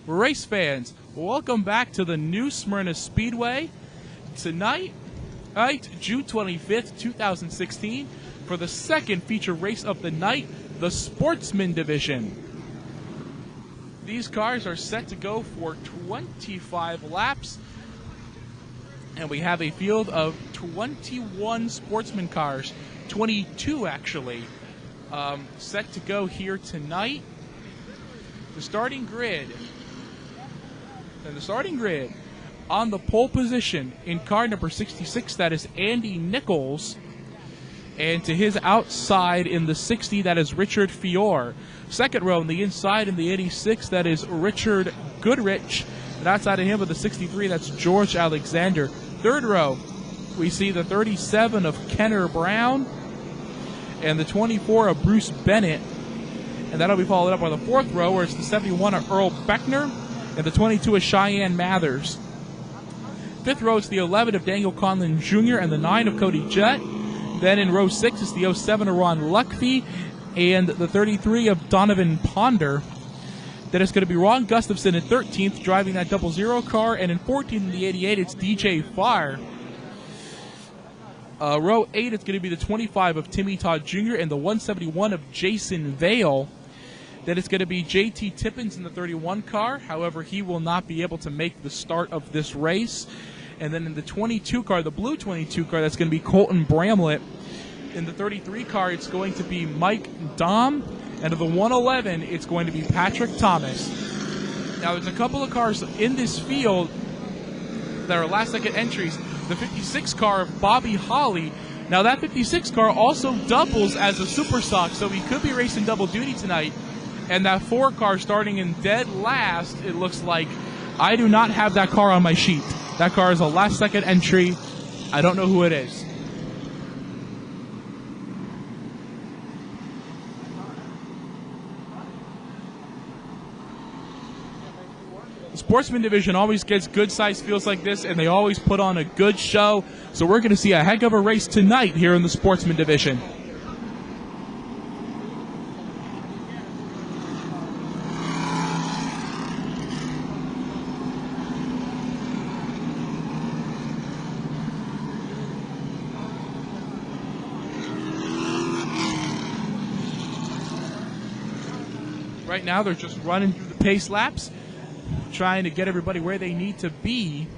Race fans, welcome back to the new Smyrna Speedway. Tonight, June 25th, 2016, for the second feature race of the night, the Sportsman division. These cars are set to go for 25 laps, and we have a field of 21 Sportsman cars, 22 actually, set to go here tonight. The starting grid on the pole position in car number 66, that is Andy Nicholls. And to his outside in the 60, that is Richard Fiore. Second row on the inside in the 86, that is Richard Goodrich. And outside of him with the 63, that's George Alexander. Third row, we see the 37 of Kenner Brown and the 24 of Bruce Bennett. And that'll be followed up by the fourth row, where it's the 71 of Earl Beckner and the 22 of Shyanne Mathers. Fifth row, it's the 11 of Daniel Conlin Jr. and the 9 of Kody Jett. Then in row 6, it's the 07 of Ron Lucfy and the 33 of Donovan Ponder. Then it's going to be Ron Gustafson in 13th, driving that 00 car. And in 14th in the 88, it's DJ Farr. Row 8, it's going to be the 25 of Timmy Todd Jr. and the 171 of Jason Vail. Then it's going to be JT Tippins in the 31 car. However, he will not be able to make the start of this race. And then in the 22 car, the blue 22 car, that's going to be Colton Bramlett. In the 33 car, it's going to be Mike Dahm. And in the 111, it's going to be Patrick Thomas. Now, there's a couple of cars in this field that are last-second entries. The 56 car of Bobby Holly. Now, that 56 car also doubles as a super stock, so he could be racing double duty tonight. And that 4 car starting in dead last, it looks like. I do not have that car on my sheet. That car is a last-second entry. I don't know who it is. The Sportsman division always gets good-sized fields like this, and they always put on a good show. So we're going to see a heck of a race tonight here in the Sportsman division. Right now, they're just running through the pace laps, trying to get everybody where they need to be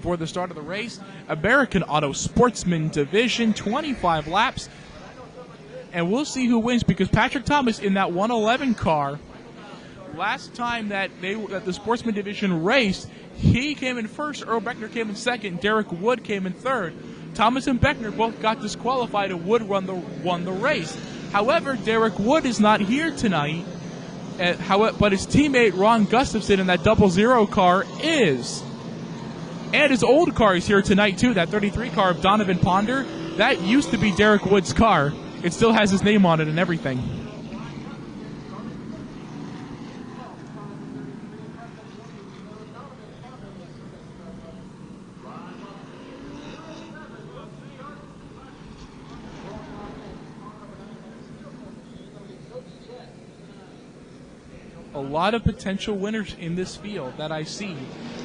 for the start of the race. American Auto Sportsman division, 25 laps. And we'll see who wins, because Patrick Thomas in that 111 car, last time that the Sportsman division raced, he came in first, Earl Beckner came in second, Derek Wood came in third. Thomas and Beckner both got disqualified, and Wood won the race. However, Derek Wood is not here tonight, but his teammate Ron Gustafson in that 00 car is. And his old car is here tonight, too, that 33 car of Donovan Ponder. That used to be Derek Wood's car. It still has his name on it and everything. A lot of potential winners in this field that I see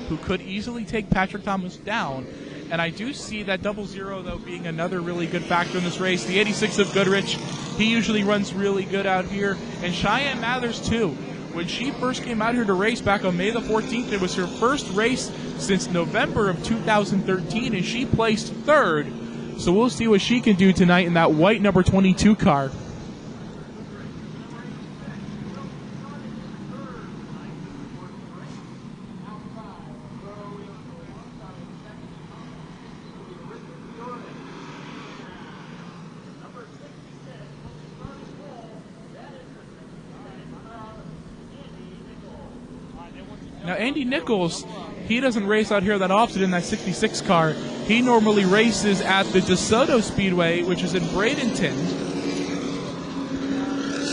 who could easily take Patrick Thomas down. And I do see that 00, though, being another really good factor in this race. The 86 of Goodrich, he usually runs really good out here. And Shyanne Mathers, too. When she first came out here to race back on May the 14th, it was her first race since November of 2013, and she placed third. So we'll see what she can do tonight in that white number 22 car. Now, Andy Nicholls, he doesn't race out here that often in that 66 car. He normally races at the DeSoto Speedway, which is in Bradenton.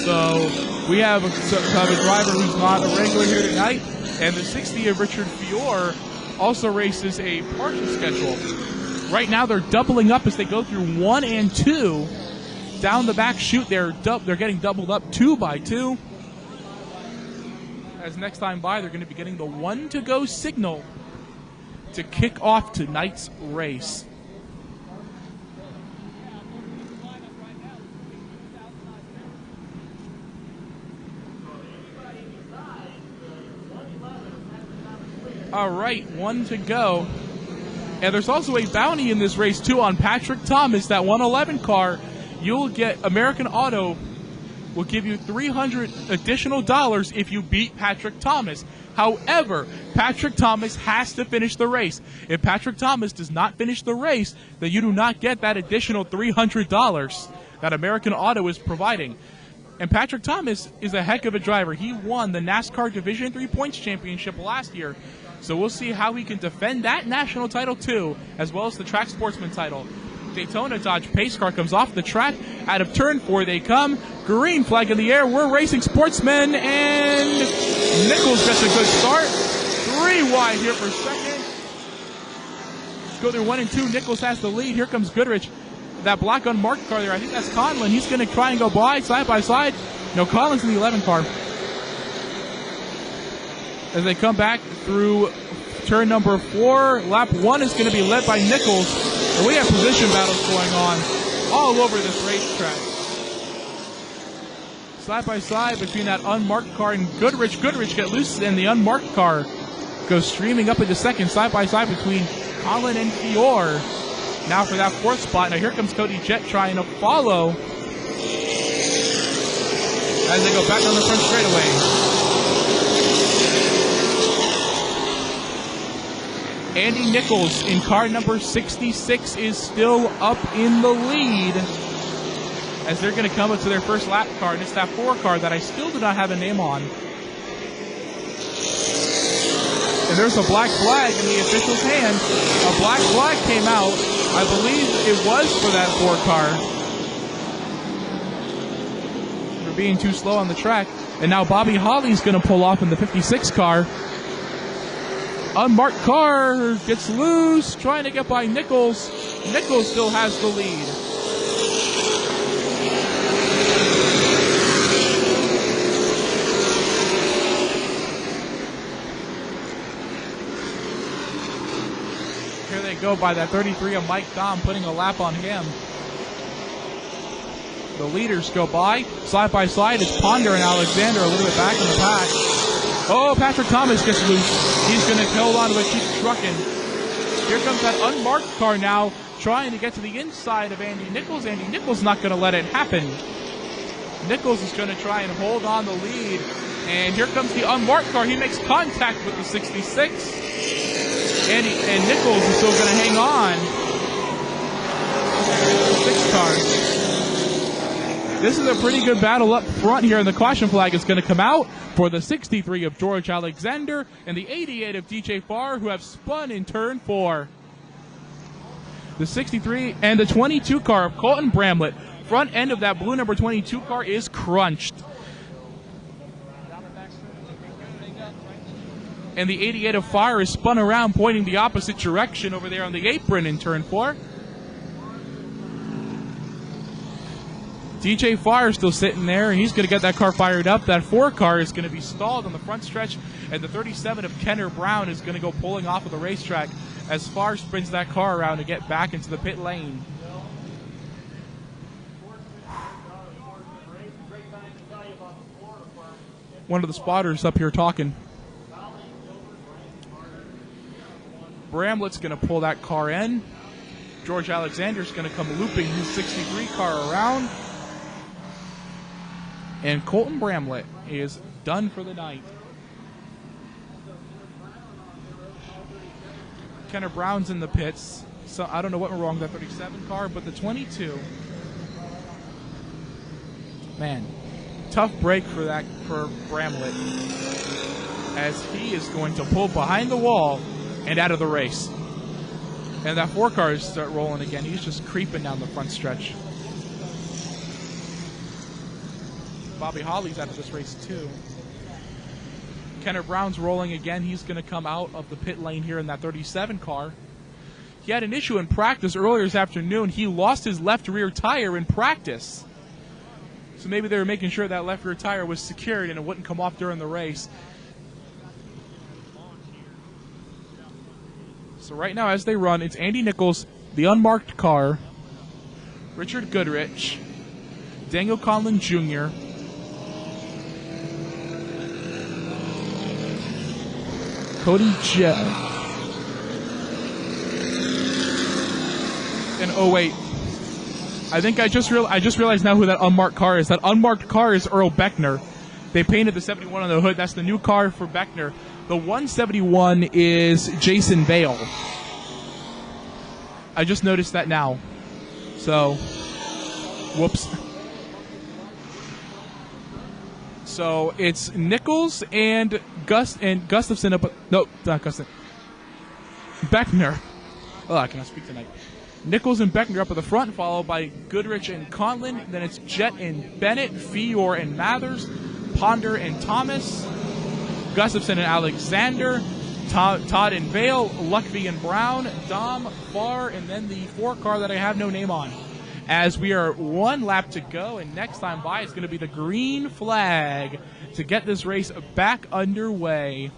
So we have a driver who's not a regular here tonight. And the 60 of Richard Fiore also races a partial schedule. Right now they're doubling up as they go through 1 and 2. Down the back chute, they're getting doubled up 2 by 2. as next time by, they're going to be getting the 1 to go signal to kick off tonight's race. All right, 1 to go. And there's also a bounty in this race, too, on Patrick Thomas, that 111 car. You'll get American Auto will give you $300 additional if you beat Patrick Thomas. However, Patrick Thomas has to finish the race. If Patrick Thomas does not finish the race, then you do not get that additional $300 that American Auto is providing. And Patrick Thomas is a heck of a driver. He won the NASCAR Division III Points Championship last year. So we'll see how he can defend that national title too, as well as the track sportsman title. Daytona Dodge pace car comes off the track. Out of turn 4 they come. Green flag in the air. We're racing Sportsman, and Nicholls gets a good start. 3 wide here for second. Let's go through 1 and 2. Nicholls has the lead. Here comes Goodrich. That black unmarked car there, I think that's Conlin. He's going to try and go by side. No, Conlin's in the 11 car. As they come back through turn number 4, lap 1 is going to be led by Nicholls. And we have position battles going on all over this racetrack. Side by side between that unmarked car and Goodrich. Goodrich get loose, and the unmarked car goes streaming up into second. Side by side between Conlin and Fiore. Now for that 4th spot. Now here comes Kody Jett trying to follow as they go back on the front straightaway. Andy Nicholls in car number 66 is still up in the lead as they're going to come up to their first lap car, and it's that 4 car that I still do not have a name on. And there's a black flag in the official's hand. A black flag came out. I believe it was for that 4 car. For being too slow on the track. And now Bobby Holly's going to pull off in the 56 car. Unmarked car gets loose, trying to get by Nicholls. Nicholls still has the lead. Here they go by that 33 of Mike Dahm, putting a lap on him. The leaders go by side. It's Ponder and Alexander a little bit back in the pack. Oh, Patrick Thomas gets loose. He's going to hold on to it, keep trucking. Here comes that unmarked car now, trying to get to the inside of Andy Nicholls. Andy Nicholls not going to let it happen. Nicholls is going to try and hold on the lead. And here comes the unmarked car. He makes contact with the 66. And Nicholls is still going to hang on. 6 cars. This is a pretty good battle up front here, and the caution flag is going to come out for the 63 of George Alexander and the 88 of DJ Farr, who have spun in turn 4. The 63 and the 22 car of Colton Bramlett. Front end of that blue number 22 car is crunched. And the 88 of Farr is spun around, pointing the opposite direction over there on the apron in turn 4. DJ Farr is still sitting there, and he's going to get that car fired up. That 4 car is going to be stalled on the front stretch, and the 37 of Kenner Brown is going to go pulling off of the racetrack as Farr sprints that car around to get back into the pit lane. One of the spotters up here talking. Bramlett's going to pull that car in. George Alexander's going to come looping his 63 car around. And Colton Bramlett is done for the night. Kenner Brown's in the pits. So I don't know what went wrong with that 37 car, but the 22. Man, tough break for Bramlett, as he is going to pull behind the wall and out of the race. And that 4 car is start rolling again. He's just creeping down the front stretch. Bobby Holly's out of this race too. Kenner Brown's rolling again. He's going to come out of the pit lane here in that 37 car. He had an issue in practice earlier this afternoon. He lost his left rear tire in practice. So maybe they were making sure that left rear tire was secured and it wouldn't come off during the race. So right now, as they run, it's Andy Nicholls, the unmarked car, Richard Goodrich, Daniel Conlin Jr., Kody Jett, and oh wait, I think I just realized now who that unmarked car is. That unmarked car is Earl Beckner. They painted the 71 on the hood. That's the new car for Beckner. The 171 is Jason Vail. I just noticed that now. So, whoops. So it's Nicholls and Gustafson up. No, not Gustafson. Beckner. Oh, I cannot speak tonight. Nicholls and Beckner up at the front, followed by Goodrich and Conlin. Then it's Jett and Bennett, Fiore and Mathers, Ponder and Thomas, Gustafson and Alexander, Todd and Vail, Lucfy and Brown, Dahm, Farr, and then the 4 car that I have no name on. As we are 1 lap to go, and next time by is going to be the green flag to get this race back underway.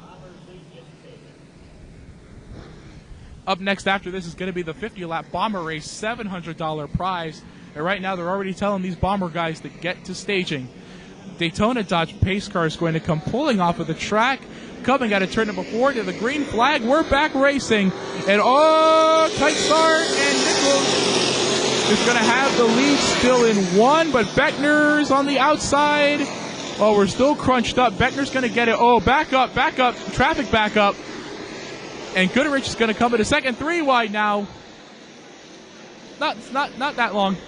Up next after this is going to be the 50-lap Bomber race, $700 prize. And right now they're already telling these Bomber guys to get to staging. Daytona Dodge pace car is going to come pulling off of the track, coming out of turn number 4 to the green flag. We're back racing. And oh, tight start, and Nicholls is going to have the lead still in 1, but Beckner's on the outside. Oh, we're still crunched up. Beckner's going to get it. Oh, back up, traffic back up. And Goodrich is going to come in a second, 3 wide now. Not that long.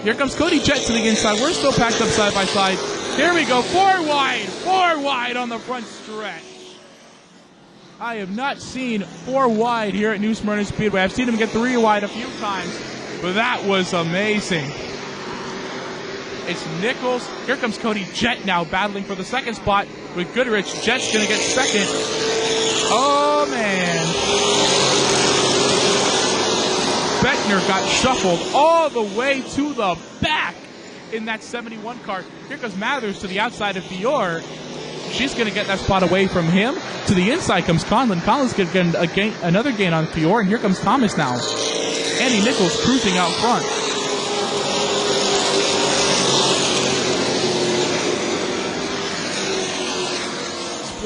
Here comes Kody Jett to the inside. We're still packed up side by side. Here we go, 4 wide on the front stretch. I have not seen 4 wide here at New Smyrna Speedway. I've seen him get 3 wide a few times, but that was amazing. It's Nicholls. Here comes Kody Jett now battling for the second spot with Goodrich. Jett's going to get second. Oh, man. Beckner got shuffled all the way to the back in that 71 car. Here comes Mathers to the outside of Fiore. She's going to get that spot away from him. To the inside comes Conlin. Conlin's going to get another gain on Fiore, and here comes Thomas now. Andy Nicholls cruising out front.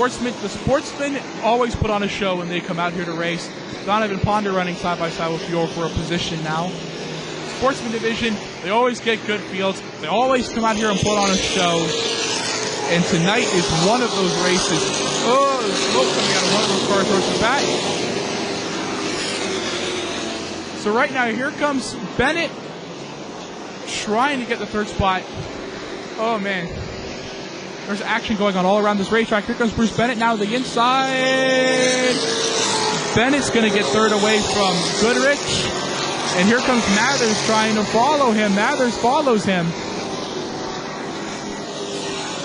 The Sportsman always put on a show when they come out here to race. Donovan Ponder running side by side with Fiore for a position now. Sportsman division, they always get good fields. They always come out here and put on a show. And tonight is one of those races. Oh, there's smoke coming out of one of those cars towards the back. So right now, here comes Bennett trying to get the 3rd spot. Oh, man. There's action going on all around this racetrack. Here comes Bruce Bennett now to the inside. Bennett's going to get 3rd away from Goodrich. And here comes Mathers trying to follow him. Mathers follows him.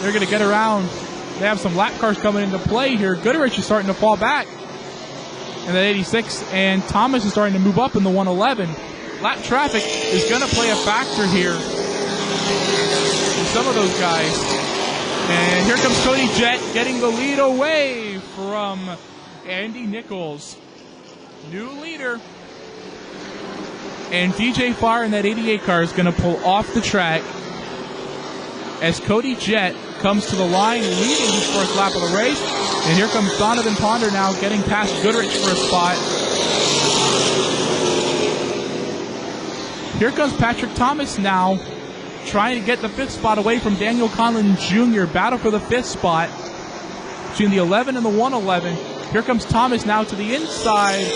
They're going to get around. They have some lap cars coming into play here. Goodrich is starting to fall back in that 86, and Thomas is starting to move up in the 111. Lap traffic is going to play a factor here in some of those guys. And here comes Kody Jett getting the lead away from Andy Nicholls. New leader. And DJ Farr in that 88 car is going to pull off the track as Kody Jett comes to the line, leading his 1st lap of the race. And here comes Donovan Ponder now getting past Goodrich for a spot. Here comes Patrick Thomas now, trying to get the 5th spot away from Daniel Conlin Jr. Battle for the 5th spot between the 11 and the 111. Here comes Thomas now to the inside.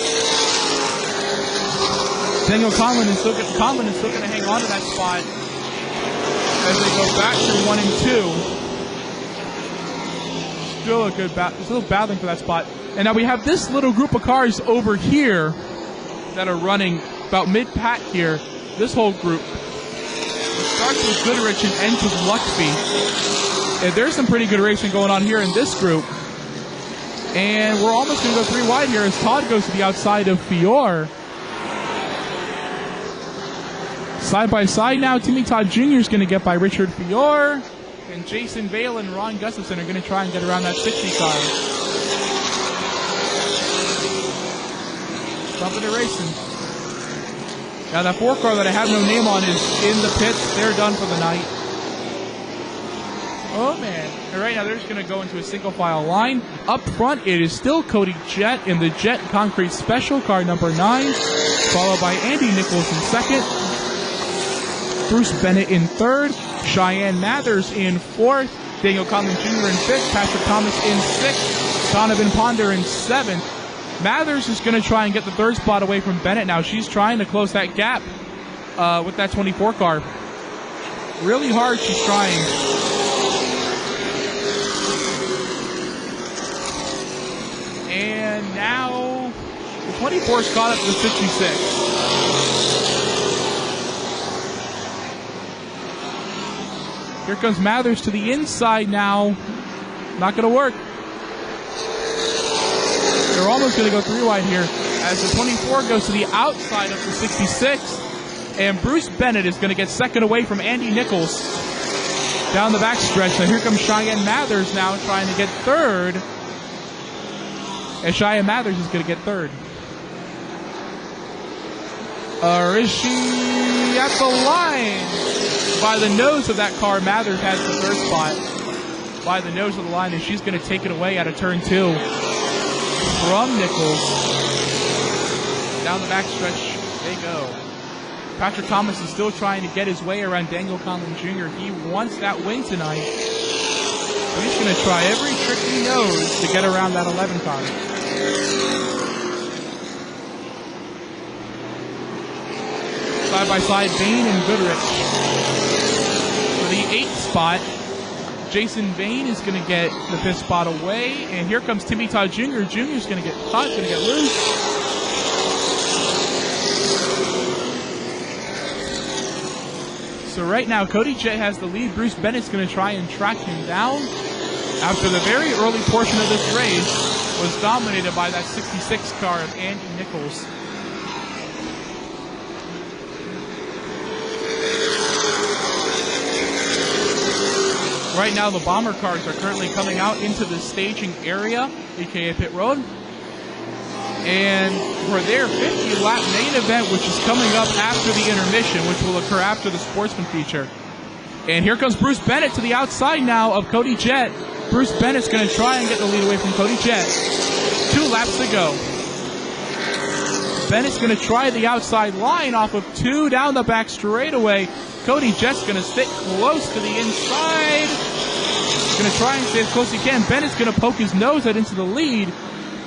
Daniel Conlin is still going to hang on to that spot as they go back to 1 and 2. Still a good still battling for that spot. And now we have this little group of cars over here that are running about mid-pack here. This whole group. It starts with Goodrich and ends with Lucfy. And there's some pretty good racing going on here in this group. And we're almost going to go 3 wide here as Todd goes to the outside of Fiore. Side by side now, Timmy Todd Jr. is going to get by Richard Fiore. And Jason Vail and Ron Gustafson are going to try and get around that 60 car. Something to racing. Now that 4 car that I have no name on is in the pits. They're done for the night. Oh man. And right now they're just going to go into a single file line. Up front it is still Kody Jett in the Jett Concrete Special, car number 9. Followed by Andy Nicholls in second. Bruce Bennett in third. Shyanne Mathers in fourth. Daniel Conlin Jr. in fifth. Patrick Thomas in sixth. Donovan Ponder in seventh. Mathers is going to try and get the third spot away from Bennett now. She's trying to close that gap with that 24 car. Really hard she's trying. And now the 24's caught up to the 66. Here comes Mathers to the inside now. Not going to work. They're almost going to go 3 wide here as the 24 goes to the outside of the 66. And Bruce Bennett is going to get second away from Andy Nicholls down the backstretch. Now here comes Shyanne Mathers now trying to get third. And Shyanne Mathers is going to get third. Or is she at the line? By the nose of that car, Mathers has the third spot. By the nose of the line, and she's going to take it away out of turn 2 from Nicholls. Down the backstretch they go. Patrick Thomas is still trying to get his way around Daniel Conlin Jr. He wants that win tonight. So he's going to try every trick he knows to get around that 11 car. Side by side, Bain and Goodrich. For the 8th spot, Jason Vail is going to get the 5th spot away. And here comes Timmy Todd Jr. Jr. is going to get caught, going to get loose. So right now, Kody Jett has the lead. Bruce Bennett's going to try and track him down. After the very early portion of this race was dominated by that 66 car of Andy Nicholls. Right now, the bomber cars are currently coming out into the staging area, aka pit road. And for their 50-lap main event, which is coming up after the intermission, which will occur after the Sportsman feature. And here comes Bruce Bennett to the outside now of Kody Jett. Bruce Bennett's going to try and get the lead away from Kody Jett. 2 laps to go. Bennett's going to try the outside line off of 2 down the back straightaway. Kody Jett's going to sit close to the inside. He's going to try and stay as close as he can. Bennett's going to poke his nose out into the lead.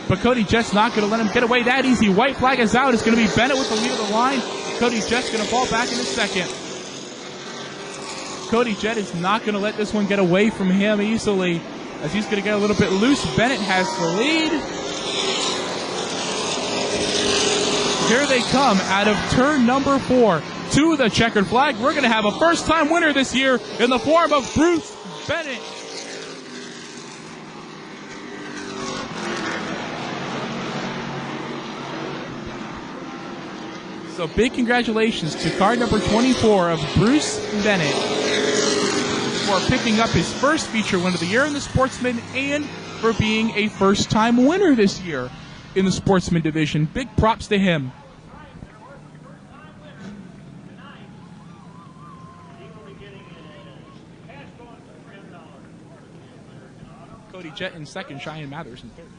But Kody Jett's not going to let him get away that easy. White flag is out. It's going to be Bennett with the lead of the line. Kody Jett's going to fall back in a second. Kody Jett is not going to let this one get away from him easily, as he's going to get a little bit loose. Bennett has the lead. Here they come out of turn number 4 to the checkered flag. We're going to have a first-time winner this year in the form of Bruce Bennett. So big congratulations to car number 24 of Bruce Bennett for picking up his first feature win of the year in the Sportsman and for being a first-time winner this year in the Sportsman division. Big props to him. Kody Jett in second, Shyanne Mathers in third.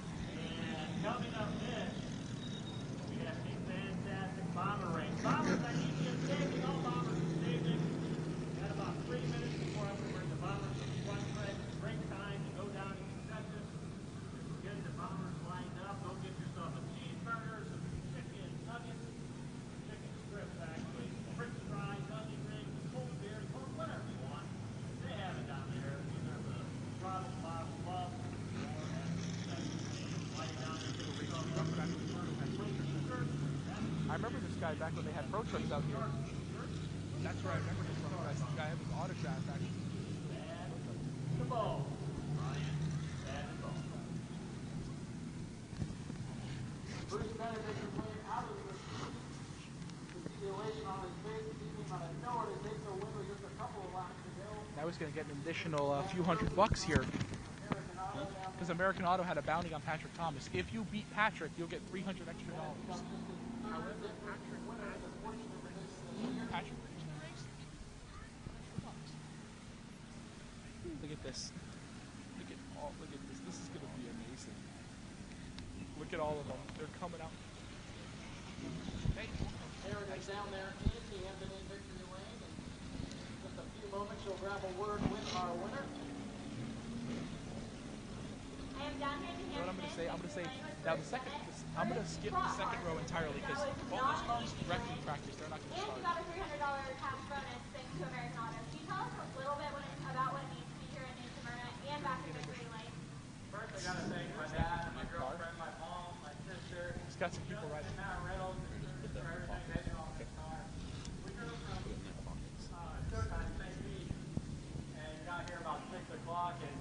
I remember this guy back when they had pro trucks out here. That's where I remember him from. This guy had his autograph actually. The ball. Bruce Bennett makes his way out of the elation on his face. He came out of nowhere to take the win with just a couple of laps to go. Now he's going to get an additional few $100 here. Because American Auto had a bounty on Patrick Thomas. If you beat Patrick, you'll get $300 extra. However, Patrick Mathers finished the race. Patrick finished the race. Look at this. Look at this. This is gonna be amazing. Look at all of them. They're coming out. Hey. There it is down there in the Hampton Inn victory lane. And just a few moments, you'll grab a word with our winner. You know what I'm going to say? I'm going to say, now the second, I'm going to skip the second row entirely because all those cars directly practice. They're not going to start. And you got a $300 cash bonus thanks to American Auto. Can you tell us a little bit about what it means to be here in Smyrna and back in victory lane? First, I got to thank my dad, my girlfriend, my mom, my sister. He's got some people riding. Matt Reynolds, for everything they do on this car. We drove from Showtime, St. Pete, and got here about 6 o'clock, and